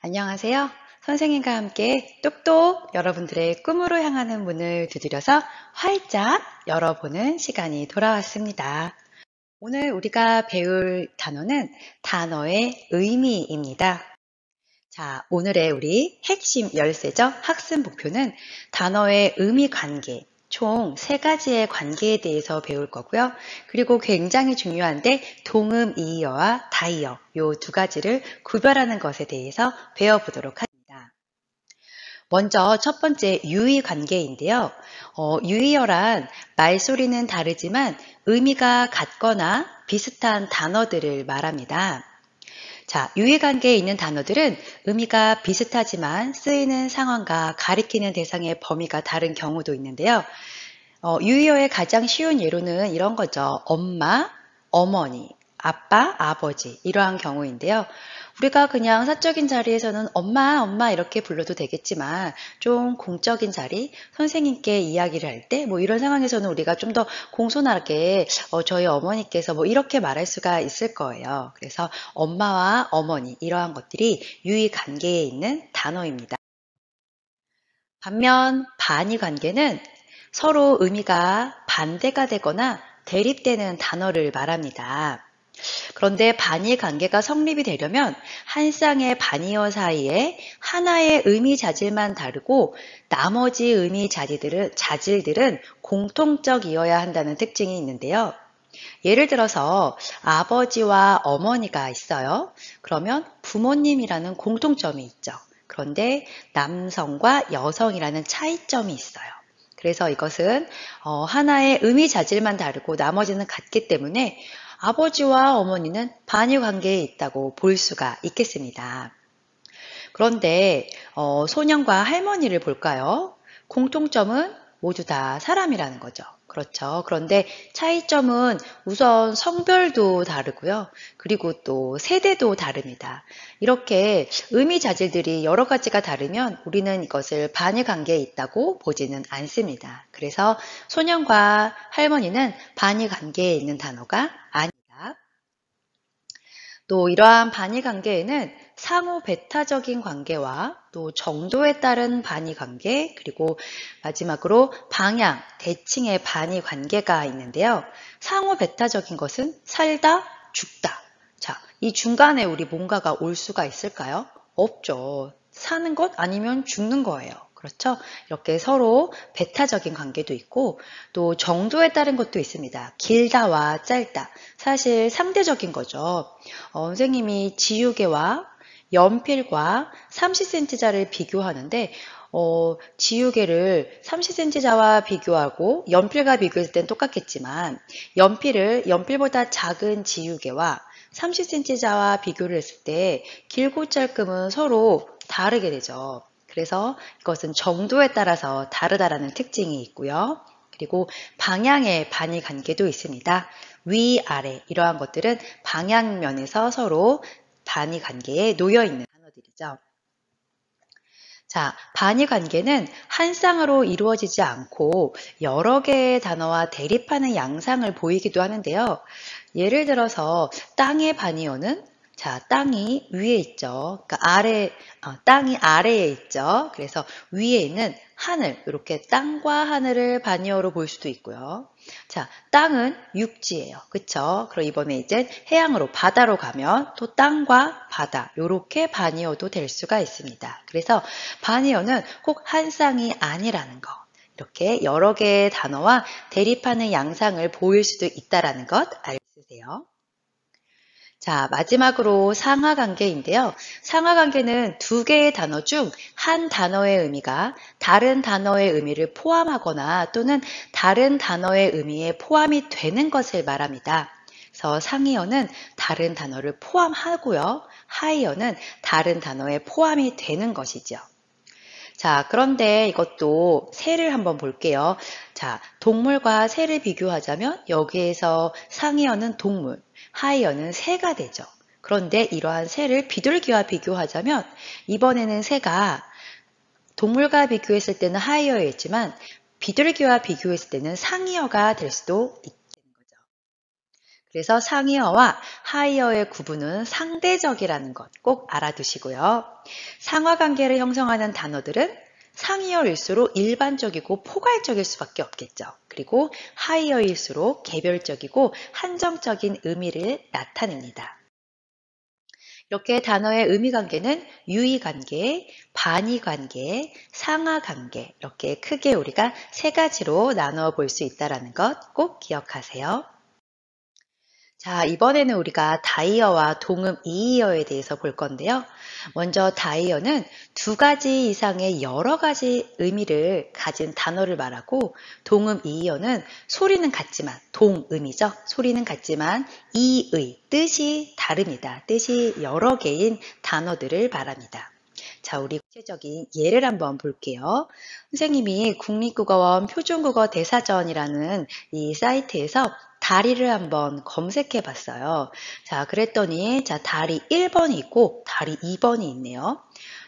안녕하세요. 선생님과 함께 똑똑 여러분들의 꿈으로 향하는 문을 두드려서 활짝 열어보는 시간이 돌아왔습니다. 오늘 우리가 배울 단어는 단어의 의미입니다. 자, 오늘의 우리 핵심 열쇠적 학습 목표는 단어의 의미 관계, 총 3가지의 관계에 대해서 배울 거고요. 그리고 굉장히 중요한데 동음이의어와 다이어 이 2가지를 구별하는 것에 대해서 배워보도록 합니다. 먼저 첫 번째 유의 관계인데요. 유의어란 말소리는 다르지만 의미가 같거나 비슷한 단어들을 말합니다. 자, 유의관계에 있는 단어들은 의미가 비슷하지만 쓰이는 상황과 가리키는 대상의 범위가 다른 경우도 있는데요. 유의어의 가장 쉬운 예로는 이런 거죠. 엄마, 어머니, 아빠, 아버지 이러한 경우인데요. 우리가 그냥 사적인 자리에서는 엄마, 엄마 이렇게 불러도 되겠지만 좀 공적인 자리, 선생님께 이야기를 할 때 뭐 이런 상황에서는 우리가 좀 더 공손하게 저희 어머니께서 뭐 이렇게 말할 수가 있을 거예요. 그래서 엄마와 어머니 이러한 것들이 유의 관계에 있는 단어입니다. 반면 반의 관계는 서로 의미가 반대가 되거나 대립되는 단어를 말합니다. 그런데 반의 관계가 성립이 되려면 한 쌍의 반의어 사이에 하나의 의미 자질만 다르고 나머지 의미 자질들은 공통적이어야 한다는 특징이 있는데요. 예를 들어서 아버지와 어머니가 있어요. 그러면 부모님이라는 공통점이 있죠. 그런데 남성과 여성이라는 차이점이 있어요. 그래서 이것은 하나의 의미 자질만 다르고 나머지는 같기 때문에 아버지와 어머니는 반의 관계에 있다고 볼 수가 있겠습니다. 그런데 소년과 할머니를 볼까요? 공통점은 모두 다 사람이라는 거죠. 그렇죠. 그런데 차이점은 우선 성별도 다르고요. 그리고 또 세대도 다릅니다. 이렇게 의미 자질들이 여러 가지가 다르면 우리는 이것을 반의 관계에 있다고 보지는 않습니다. 그래서 소년과 할머니는 반의 관계에 있는 단어가 아니다. 또 이러한 반의 관계에는 상호 배타적인 관계와 또 정도에 따른 반의 관계, 그리고 마지막으로 방향, 대칭의 반의 관계가 있는데요. 상호 배타적인 것은 살다, 죽다. 자, 이 중간에 우리 뭔가가 올 수가 있을까요? 없죠. 사는 것 아니면 죽는 거예요. 그렇죠? 이렇게 서로 배타적인 관계도 있고 또 정도에 따른 것도 있습니다. 길다와 짧다. 사실 상대적인 거죠. 선생님이 지우개와 연필과 30cm자를 비교하는데 지우개를 30cm자와 비교하고 연필과 비교했을 땐 똑같겠지만 연필보다 작은 지우개와 30cm자와 비교를 했을 때 길고 짧음은 서로 다르게 되죠. 그래서 이것은 정도에 따라서 다르다라는 특징이 있고요. 그리고 방향의 반의 관계도 있습니다. 위, 아래 이러한 것들은 방향면에서 서로 반의 관계에 놓여 있는 단어들이죠. 자, 반의 관계는 한 쌍으로 이루어지지 않고 여러 개의 단어와 대립하는 양상을 보이기도 하는데요. 예를 들어서 땅의 반의어는 자, 땅이 위에 있죠. 그러니까 땅이 아래에 있죠. 그래서 위에 있는 하늘, 이렇게 땅과 하늘을 반의어로 볼 수도 있고요. 자, 땅은 육지예요. 그쵸? 그럼 이번에 이제 해양으로, 바다로 가면 또 땅과 바다, 이렇게 반의어도 될 수가 있습니다. 그래서 반의어는 꼭 한 쌍이 아니라는 거. 이렇게 여러 개의 단어와 대립하는 양상을 보일 수도 있다는 것 알으세요. 자, 마지막으로 상하관계인데요. 상하관계는 2개의 단어 중 한 단어의 의미가 다른 단어의 의미를 포함하거나 또는 다른 단어의 의미에 포함이 되는 것을 말합니다. 그래서 상이어는 다른 단어를 포함하고요. 하이어는 다른 단어에 포함이 되는 것이죠. 자, 그런데 이것도 새를 한번 볼게요. 자, 동물과 새를 비교하자면 여기에서 상이어는 동물, 하이어는 새가 되죠. 그런데 이러한 새를 비둘기와 비교하자면 이번에는 새가 동물과 비교했을 때는 하이어였지만 비둘기와 비교했을 때는 상이어가 될 수도 있는 거죠. 그래서 상이어와 하이어의 구분은 상대적이라는 것 꼭 알아두시고요. 상하관계를 형성하는 단어들은 상이어일수록 일반적이고 포괄적일 수밖에 없겠죠. 그리고 하이어일수록 개별적이고 한정적인 의미를 나타냅니다. 이렇게 단어의 의미관계는 유의관계, 반의관계, 상하관계 이렇게 크게 우리가 세 가지로 나누어 볼 수 있다는 것 꼭 기억하세요. 자, 이번에는 우리가 다이어와 동음 이의어에 대해서 볼 건데요. 먼저 다이어는 두 가지 이상의 여러 가지 의미를 가진 단어를 말하고 동음 이의어는 소리는 같지만 동음이죠. 소리는 같지만 이의, 뜻이 다릅니다. 뜻이 여러 개인 단어들을 말합니다. 자, 우리 구체적인 예를 한번 볼게요. 선생님이 국립국어원 표준국어 대사전이라는 이 사이트에서 다리를 한번 검색해 봤어요. 자, 그랬더니 자, 다리 1번이 있고 다리 2번이 있네요.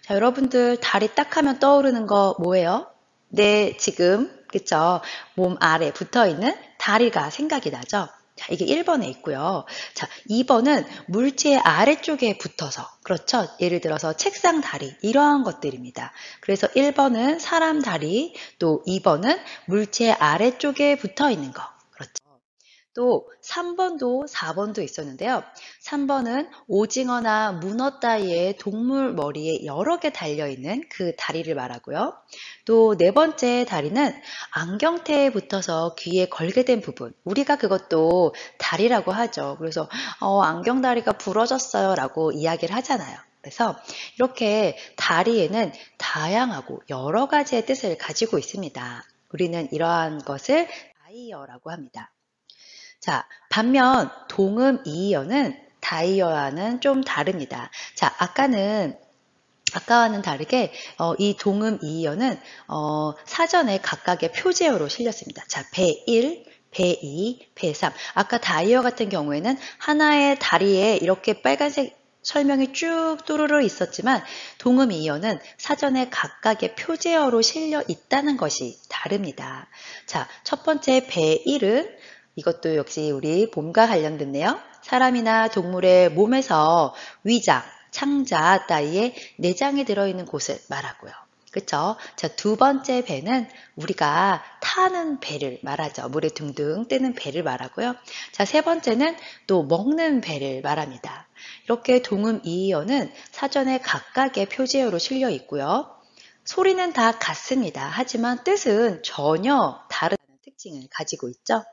자, 여러분들 다리 딱 하면 떠오르는 거 뭐예요? 네, 지금 그쵸? 몸 아래 붙어 있는 다리가 생각이 나죠? 자, 이게 1번에 있고요. 자, 2번은 물체 아래쪽에 붙어서, 그렇죠? 예를 들어서 책상 다리, 이러한 것들입니다. 그래서 1번은 사람 다리, 또 2번은 물체 아래쪽에 붙어 있는 거. 그렇죠? 또 3번도 4번도 있었는데요. 3번은 오징어나 문어 따위의 동물 머리에 여러 개 달려있는 그 다리를 말하고요. 또 네 번째 다리는 안경테에 붙어서 귀에 걸게 된 부분. 우리가 그것도 다리라고 하죠. 그래서 안경다리가 부러졌어요 라고 이야기를 하잖아요. 그래서 이렇게 다리에는 다양하고 여러 가지의 뜻을 가지고 있습니다. 우리는 이러한 것을 다이어라고 합니다. 자, 반면 동음 이의어는 다이어와는 좀 다릅니다. 자, 아까와는 다르게 이 동음 이의어는 사전에 각각의 표제어로 실렸습니다. 자, 배 1, 배 2, 배 3. 아까 다이어 같은 경우에는 하나의 다리에 이렇게 빨간색 설명이 쭉 또르르 있었지만 동음 이의어는 사전에 각각의 표제어로 실려 있다는 것이 다릅니다. 자, 첫 번째 배 1은 이것도 역시 우리 몸과 관련됐네요. 사람이나 동물의 몸에서 위장, 창자 따위의 내장이 들어있는 곳을 말하고요. 그쵸? 자, 두 번째 배는 우리가 타는 배를 말하죠. 물에 둥둥 뜨는 배를 말하고요. 자, 세 번째는 또 먹는 배를 말합니다. 이렇게 동음 이의어는 사전에 각각의 표제어로 실려 있고요. 소리는 다 같습니다. 하지만 뜻은 전혀 다른 특징을 가지고 있죠.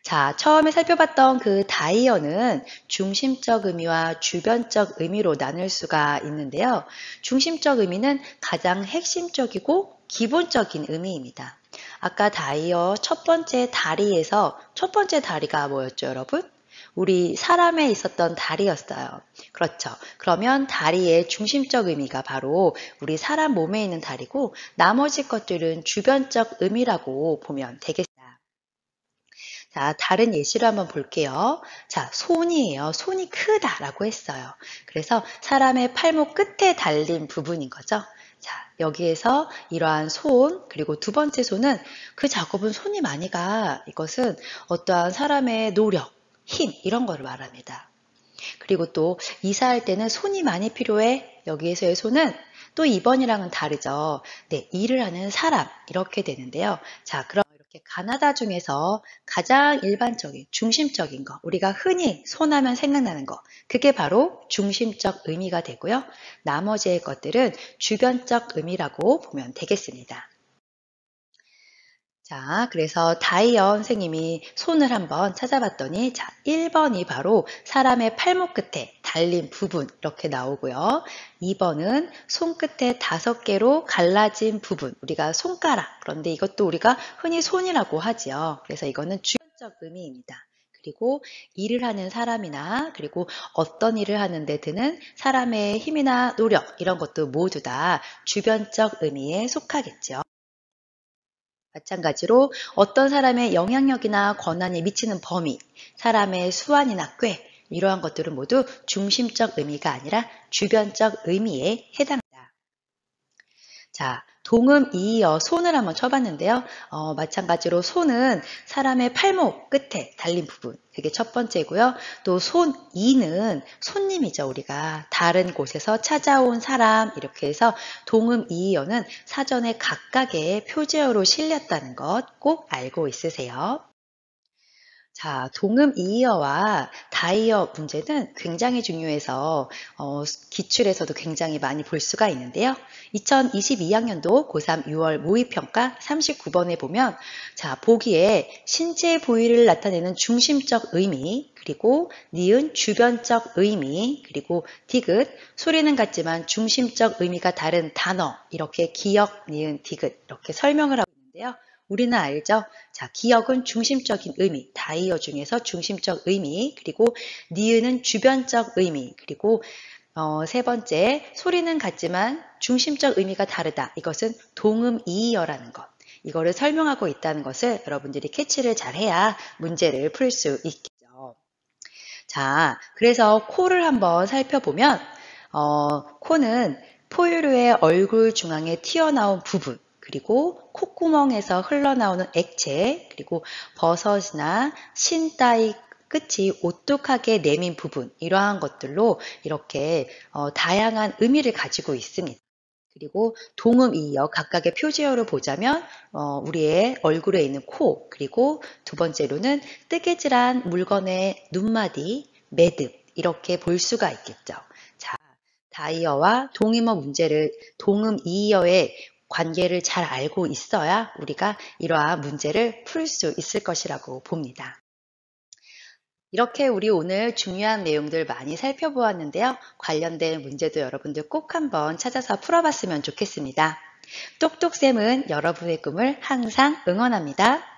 자, 처음에 살펴봤던 그 다이어는 중심적 의미와 주변적 의미로 나눌 수가 있는데요. 중심적 의미는 가장 핵심적이고 기본적인 의미입니다. 아까 다이어 첫 번째 다리에서 첫 번째 다리가 뭐였죠, 여러분? 우리 사람에 있었던 다리였어요. 그렇죠. 그러면 다리의 중심적 의미가 바로 우리 사람 몸에 있는 다리고 나머지 것들은 주변적 의미라고 보면 되겠습니다. 자, 다른 예시를 한번 볼게요. 자, 손이에요. 손이 크다라고 했어요. 그래서 사람의 팔목 끝에 달린 부분인 거죠. 자, 여기에서 이러한 손, 그리고 두 번째 손은 그 작업은 손이 많이 가. 이것은 어떠한 사람의 노력, 힘, 이런 거를 말합니다. 그리고 또 이사할 때는 손이 많이 필요해. 여기에서의 손은 또 2번이랑은 다르죠. 네, 일을 하는 사람, 이렇게 되는데요. 자, 그럼 이렇게 가나다 중에서 가장 일반적인 중심적인 거, 우리가 흔히 손하면 생각나는 거, 그게 바로 중심적 의미가 되고요. 나머지의 것들은 주변적 의미라고 보면 되겠습니다. 자, 그래서 다이어 선생님이 손을 한번 찾아봤더니 자, 1번이 바로 사람의 팔목 끝에 달린 부분 이렇게 나오고요. 2번은 손끝에 5개로 갈라진 부분, 우리가 손가락, 그런데 이것도 우리가 흔히 손이라고 하지요. 그래서 이거는 주변적 의미입니다. 그리고 일을 하는 사람이나 그리고 어떤 일을 하는데 드는 사람의 힘이나 노력 이런 것도 모두 다 주변적 의미에 속하겠죠. 마찬가지로 어떤 사람의 영향력이나 권한이 미치는 범위, 사람의 수완이나 꾀 이러한 것들은 모두 중심적 의미가 아니라 주변적 의미에 해당합니다. 자, 동음 이어 손을 한번 쳐봤는데요. 마찬가지로 손은 사람의 팔목 끝에 달린 부분, 그게 첫 번째고요. 또 손이는 손님이죠. 우리가 다른 곳에서 찾아온 사람, 이렇게 해서 동음 이어는 사전에 각각의 표제어로 실렸다는 것 꼭 알고 있으세요. 자, 동음 이어와 다이어 문제는 굉장히 중요해서 기출에서도 굉장히 많이 볼 수가 있는데요. 2022학년도 고3 6월 모의평가 39번에 보면 자, 보기에 신체 부위를 나타내는 중심적 의미, 그리고 니은 주변적 의미, 그리고 디귿 소리는 같지만 중심적 의미가 다른 단어, 이렇게 기역, 니은, 디귿 이렇게 설명을 하고 있는데요. 우리는 알죠? 자, 기역은 중심적인 의미, 다이어 중에서 중심적 의미, 그리고 니은은 주변적 의미, 그리고 세 번째, 소리는 같지만 중심적 의미가 다르다. 이것은 동음이어라는 것. 이거를 설명하고 있다는 것을 여러분들이 캐치를 잘 해야 문제를 풀 수 있겠죠. 자, 그래서 코를 한번 살펴보면, 코는 포유류의 얼굴 중앙에 튀어나온 부분, 그리고 콧구멍에서 흘러나오는 액체, 그리고 버섯이나 신 따위 끝이 오똑하게 내민 부분, 이러한 것들로 이렇게 다양한 의미를 가지고 있습니다. 그리고 동음이어 각각의 표제어를 보자면 우리의 얼굴에 있는 코, 그리고 두 번째로는 뜨개질한 물건의 눈마디, 매듭 이렇게 볼 수가 있겠죠. 자, 다이어와 동음어 문제를 동음이어의 관계를 잘 알고 있어야 우리가 이러한 문제를 풀 수 있을 것이라고 봅니다. 이렇게 우리 오늘 중요한 내용들 많이 살펴보았는데요. 관련된 문제도 여러분들 꼭 한번 찾아서 풀어봤으면 좋겠습니다. 똑똑쌤은 여러분의 꿈을 항상 응원합니다.